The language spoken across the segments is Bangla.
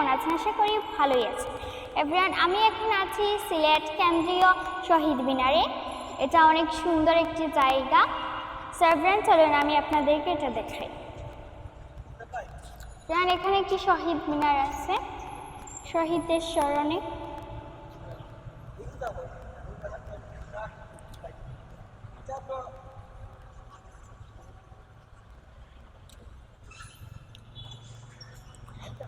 কেমন আছেন? আশা করি ভালোই আছেন। এভরিওয়ান, আমি এখন আছি সিলেট কেন্দ্রীয় শহীদ মিনারে। এটা অনেক সুন্দর একটি জায়গা। সো এভরিওয়ান, চলুন আমি আপনাদেরকে এটা দেখাই। এখানে একটি শহীদ মিনার আছে শহীদদের স্মরণে।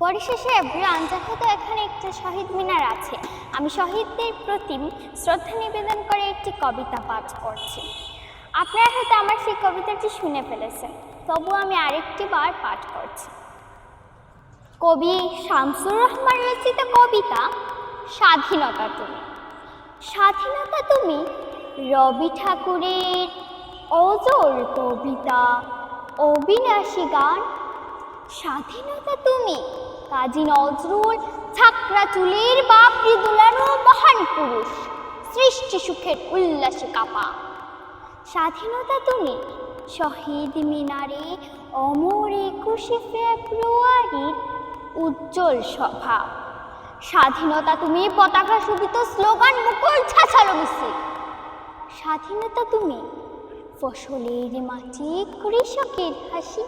পরিশেষে এভরিওয়ান, যেহেতু এখানে একটা শহীদ মিনার আছে, আমি শহীদদের প্রতি শ্রদ্ধা নিবেদন করে একটি কবিতা পাঠ করছি। আপনারা হয়তো আমার সেই কবিতাটি শুনে ফেলেছেন, তবুও আমি আরেকটি বার পাঠ করছি। কবি শামসুর রহমান রচিত কবিতা স্বাধীনতা তুমি। স্বাধীনতা তুমি রবি ঠাকুরের অজর কবিতা, অবিনাশী গান। স্বাধীনতা তুমি কাজী নজরুল ছাকরা চুলের বাপরি দুলানো মহান পুরুষ, সৃষ্টি সুখের উল্লাসে কাপা। স্বাধীনতা তুমি শহীদ মিনারে অমর 21শে ফেব্রুয়ারির উজ্জ্বল সভা। স্বাধীনতা তুমি পতাকা শোভিত স্লোগান মুখর ছাছালো মিছিল। স্বাধীনতা তুমি ফসলের মাঝে কৃষকের হাসি।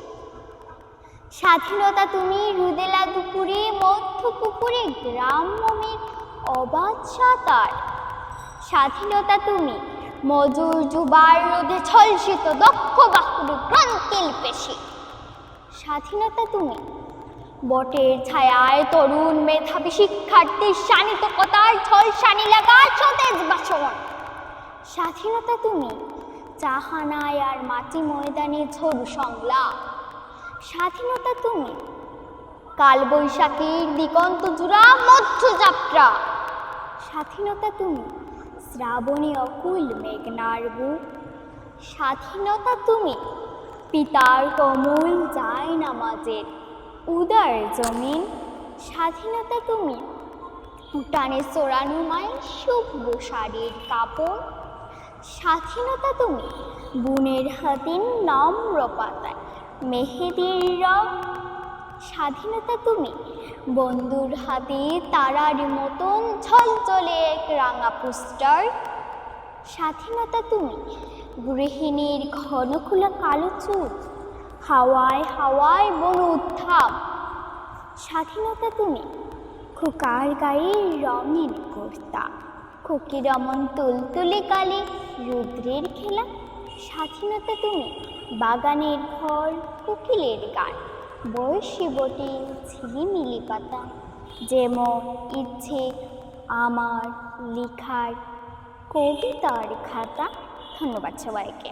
স্বাধীনতা তুমি রুদেলা দুপুরে মধ্য পুকুরে গ্রাম্যমের অবাধ সাঁতার। স্বাধীনতা তুমি মজুর যুবার রোদে ছলসিত দক্ষ বাহুরে ক্রান্তিল পেশি। স্বাধীনতা তুমি বটের ছায়ায় তরুণ মেধাবী শিক্ষার্থীর শানিতকতার ঝলসানি লাগা সতেজ বাসন। স্বাধীনতা তুমি চাহানায় আর মাটি ময়দানে ঝড়ু সংলাপ। স্বাধীনতা তুমি কালবৈশাখীর দিগন্ত জুড়া মধ্যযাত্রা। স্বাধীনতা তুমি শ্রাবণী অকুল মেঘনার বুক। স্বাধীনতা তুমি পিতার কোমল যায় নামাজের উদার জমিন। স্বাধীনতা তুমি উটানে চোরানো মায়ের শুভ্র শাড়ির কাপড়। স্বাধীনতা তুমি বুনের হাতির নম্র পাতায় মেহেদির রং। স্বাধীনতা তুমি বন্ধুর হাতে তারার মতন ঝলঝলে এক রাঙা পোস্টার। স্বাধীনতা তুমি গৃহিণীর ঘন খোলা কালো চুল, হাওয়ায় হাওয়ায় বন উত্থাপ। স্বাধীনতা তুমি খোকার গায়ে রঙিন কর্তা, খুকির অমন তুলতুলে কালে রুদ্রের খেলা। স্বাধীনতা তুমি বাগানের ঘর কোকিলের গান, বয়সী বটি ঝিলিমিলি পাতা। যেমন ইচ্ছে আমার লেখার কবিতার খাতা। ধন্যবাদ সবাইকে।